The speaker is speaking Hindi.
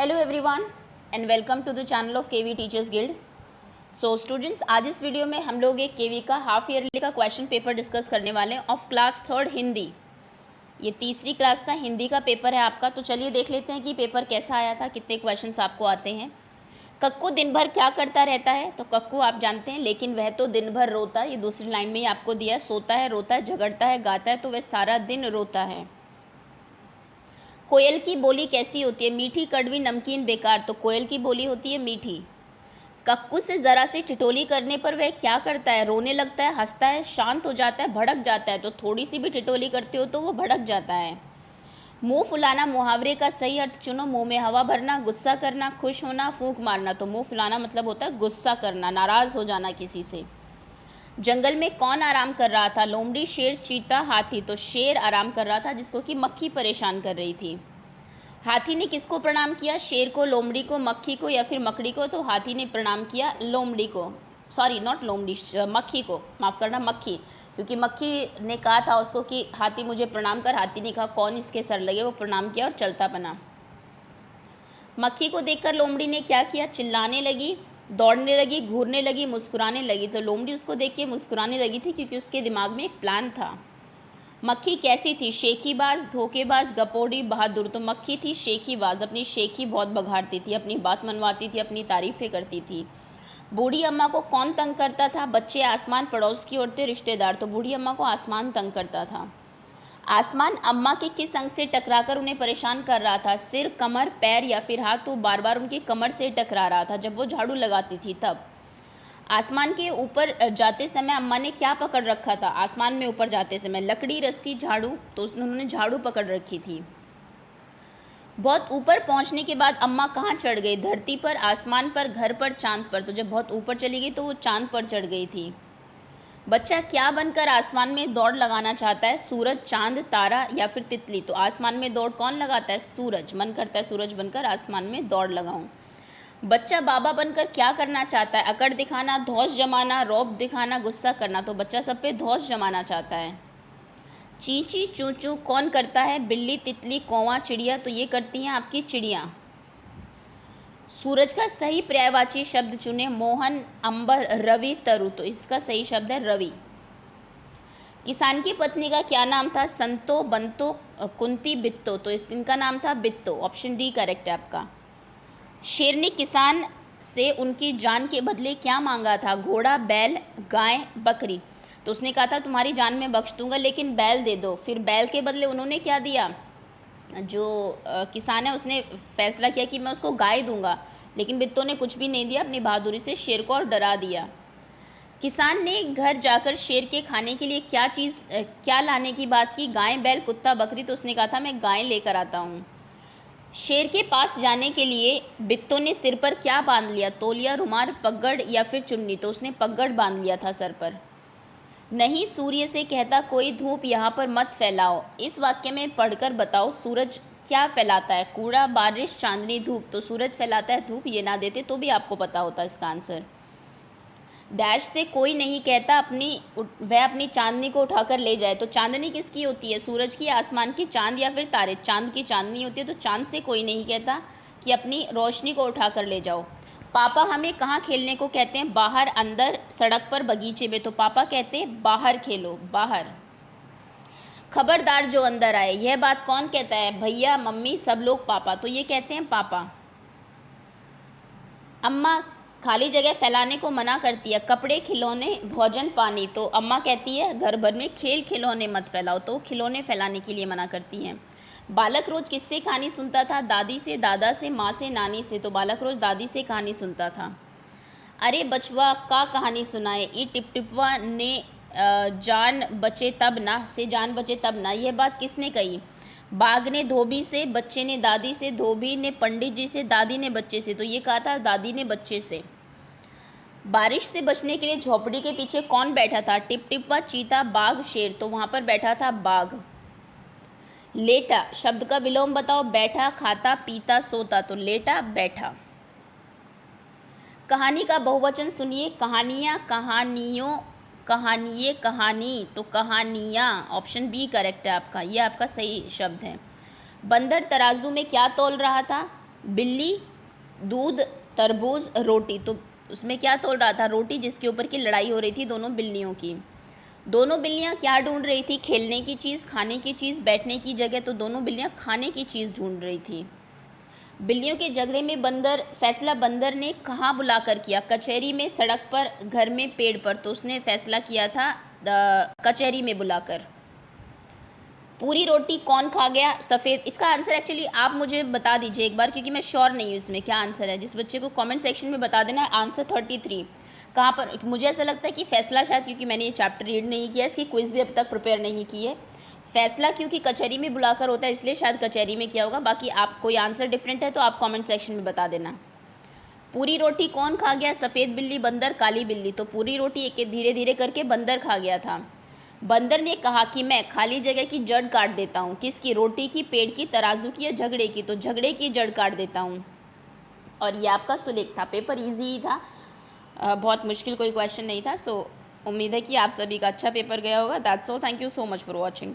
Hello everyone and welcome to the channel of KV teachers guild. So students, आज इस वीडियो में हम लोग एक केवी का हाफ ईयरली का क्वेश्चन पेपर डिस्कस करने वाले हैं ऑफ क्लास 3rd हिंदी। ये तीसरी क्लास का हिंदी का पेपर है आपका। तो चलिए देख लेते हैं कि पेपर कैसा आया था, कितने क्वेश्चंस आपको आते हैं। कक्कू दिन भर क्या करता रहता है? तो कक्कू आप जानते हैं, लेकिन वह तो दिन भर रोता है। ये दूसरी लाइन में ही आपको दिया है, सोता है, रोता है, झगड़ता है, गाता है, तो वह सारा दिन रोता है। कोयल की बोली कैसी होती है? मीठी, कड़वी, नमकीन, बेकार। तो कोयल की बोली होती है मीठी। कक्कू से ज़रा सी ठिठोली करने पर वह क्या करता है? रोने लगता है, हंसता है, शांत हो जाता है, भड़क जाता है। तो थोड़ी सी भी ठिठोली करते हो तो वो भड़क जाता है। मुंह फुलाना मुहावरे का सही अर्थ चुनो। मुंह में हवा भरना, गुस्सा करना, खुश होना, फूंक मारना। तो मुंह फुलाना मतलब होता है गुस्सा करना, नाराज़ हो जाना किसी से। जंगल में कौन आराम कर रहा था? लोमड़ी, शेर, चीता, हाथी। तो शेर आराम कर रहा था, जिसको कि मक्खी परेशान कर रही थी। हाथी ने किसको प्रणाम किया? शेर को, लोमड़ी को, मक्खी को या फिर मकड़ी को? तो हाथी ने प्रणाम किया लोमड़ी को, सॉरी नॉट लोमड़ी, मक्खी को, माफ़ करना, मक्खी। क्योंकि मक्खी ने कहा था उसको कि हाथी मुझे प्रणाम कर। हाथी ने कहा कौन इसके सर लगे, वो प्रणाम किया और चलता बना। मक्खी को देखकर लोमड़ी ने क्या किया? चिल्लाने लगी, दौड़ने लगी, घूरने लगी, मुस्कुराने लगी। तो लोमड़ी उसको देख के मुस्कुराने लगी थी, क्योंकि उसके दिमाग में एक प्लान था। मक्खी कैसी थी? शेखीबाज, धोखेबाज, गपोड़ी, बहादुर। तो मक्खी थी शेखीबाज, अपनी शेखी बहुत बघाड़ती थी, अपनी बात मनवाती थी, अपनी तारीफ़ें करती थी। बूढ़ी अम्मा को कौन तंग करता था? बच्चे, आसमान, पड़ोस की औरतें, रिश्तेदार। तो बूढ़ी अम्मा को आसमान तंग करता था। आसमान अम्मा के किस अंग से टकराकर उन्हें परेशान कर रहा था? सिर, कमर, पैर या फिर हाथ? तो बार बार उनकी कमर से टकरा रहा था जब वो झाड़ू लगाती थी तब। आसमान के ऊपर जाते समय अम्मा ने क्या पकड़ रखा था? आसमान में ऊपर जाते समय लकड़ी, रस्सी, झाड़ू। तो उन्होंने झाड़ू पकड़ रखी थी। बहुत ऊपर पहुंचने के बाद अम्मा कहाँ चढ़ गई? धरती पर, आसमान पर, घर पर, चांद पर। तो जब बहुत ऊपर चली गई तो वो चांद पर चढ़ गई थी। बच्चा क्या बनकर आसमान में दौड़ लगाना चाहता है? सूरज, चांद, तारा या फिर तितली। तो आसमान में दौड़ कौन लगाता है? सूरज। मन करता है सूरज बनकर आसमान में दौड़ लगाऊं। बच्चा बाबा बनकर क्या करना चाहता है? अकड़ दिखाना, धौंस जमाना, रौब दिखाना, गुस्सा करना। तो बच्चा सब पे धौंस जमाना चाहता है। चींची चूं चूं कौन करता है? बिल्ली, तितली, कौवा, चिड़िया। तो ये करती हैं आपकी चिड़िया। सूरज का सही पर्यायवाची शब्द चुने। मोहन, अंबर, रवि, तरु। तो इसका सही शब्द है रवि। किसान की पत्नी का क्या नाम था? संतो, बंतो, कुंती, बित्तो। तो इनका नाम था बित्तो। ऑप्शन डी करेक्ट है आपका। शेर ने किसान से उनकी जान के बदले क्या मांगा था? घोड़ा, बैल, गाय, बकरी। तो उसने कहा था तुम्हारी जान मैं बख्श दूंगा, लेकिन बैल दे दो। फिर बैल के बदले उन्होंने क्या दिया? जो किसान है उसने फैसला किया कि मैं उसको गाय दूंगा, लेकिन बित्तो ने कुछ भी नहीं दिया। अपनी बहादुरी से शेर को और डरा दिया। किसान ने घर जाकर शेर के खाने के लिए क्या लाने की बात की? गाय, बैल, कुत्ता, बकरी। तो उसने कहा था मैं गाय लेकर आता हूँ। शेर के पास जाने के लिए बित्तो ने सिर पर क्या बांध लिया? तौलिया, रुमाल, पगड़ या फिर चुन्नी। तो उसने पगड़ बांध लिया था सर पर। नहीं सूर्य से कहता कोई धूप यहाँ पर मत फैलाओ। इस वाक्य में पढ़कर बताओ सूरज क्या फैलाता है? कूड़ा, बारिश, चांदनी, धूप। तो सूरज फैलाता है धूप। ये ना देते तो भी आपको पता होता इसका आंसर। डैश से कोई नहीं कहता वह अपनी चांदनी को उठाकर ले जाए। तो चांदनी किसकी होती है? सूरज की, आसमान की, चांद या फिर तारे? चांद की चांदनी होती है। तो चांद से कोई नहीं कहता कि अपनी रोशनी को उठाकर ले जाओ। पापा हमें कहाँ खेलने को कहते हैं? बाहर, अंदर, सड़क पर, बगीचे में। तो पापा कहते हैं बाहर खेलो, बाहर। खबरदार जो अंदर आए, यह बात कौन कहता है? भैया, मम्मी, सब लोग पापा। तो ये कहते हैं पापा। अम्मा खाली जगह फैलाने को मना करती है। कपड़े, खिलौने, भोजन, पानी। तो अम्मा कहती है घर भर में खेल खिलौने मत फैलाओ। तो खिलौने फैलाने के लिए मना करती हैं। बालक रोज किससे कहानी सुनता था? दादी से, दादा से, माँ से, नानी से। तो बालक रोज दादी से कहानी सुनता था। अरे बचवा का कहानी सुनाए, ई टिप टिपवा ने जान बचे तब ना से जान बचे तब ना। यह बात किसने कही? बाघ ने धोबी से, बच्चे ने दादी से, धोबी ने पंडित जी से, दादी ने बच्चे से। तो ये कहा था दादी ने बच्चे से। बारिश से बचने के लिए झोपड़ी के पीछे कौन बैठा था? टिप टिपवा, चीता, बाघ, शेर। तो वहां पर बैठा था बाघ। लेटा शब्द का विलोम बताओ। बैठा, खाता, पीता, सोता। तो लेटा, बैठा। कहानी का बहुवचन सुनिए। कहानियाँ, कहानियों, कहानिये, कहानी। तो कहानियाँ। ऑप्शन बी करेक्ट है आपका, ये आपका सही शब्द है। बंदर तराजू में क्या तौल रहा था? बिल्ली, दूध, तरबूज, रोटी। तो उसमें क्या तोल रहा था? रोटी, जिसके ऊपर की लड़ाई हो रही थी दोनों बिल्लियों की। दोनों बिल्लियाँ क्या ढूंढ रही थी? खेलने की चीज़, खाने की चीज़, बैठने की जगह। तो दोनों बिल्लियाँ खाने की चीज़ ढूंढ रही थी। बिल्लियों के झगड़े में फैसला बंदर ने कहाँ बुलाकर किया? कचहरी में, सड़क पर, घर में, पेड़ पर। तो उसने फैसला किया था कचहरी में बुलाकर। पूरी रोटी कौन खा गया? सफ़ेद। इसका आंसर एक्चुअली आप मुझे बता दीजिए एक बार, क्योंकि मैं श्योर नहीं हूँ इसमें क्या आंसर है। जिस बच्चे को कमेंट सेक्शन में बता देना है आंसर 33 कहाँ पर। मुझे ऐसा लगता है कि फैसला, शायद क्योंकि मैंने ये चैप्टर रीड नहीं किया, इसकी क्विज़ भी अब तक प्रिपेयर नहीं की है। फैसला क्योंकि कचहरी में बुलाकर होता है, इसलिए शायद कचहरी में किया होगा। बाकी आप कोई आंसर डिफरेंट है तो आप कमेंट सेक्शन में बता देना। पूरी रोटी कौन खा गया? सफ़ेद बिल्ली, बंदर, काली बिल्ली। तो पूरी रोटी एक धीरे धीरे करके बंदर खा गया था। बंदर ने कहा कि मैं खाली जगह की जड़ काट देता हूँ। किसकी? रोटी की, पेड़ की, तराजू की या झगड़े की? तो झगड़े की जड़ काट देता हूँ। और ये आपका सुलेख था। पेपर इजी ही था, बहुत मुश्किल कोई क्वेश्चन नहीं था। सो उम्मीद है कि आप सभी का अच्छा पेपर गया होगा। That's all. Thank you so much for watching.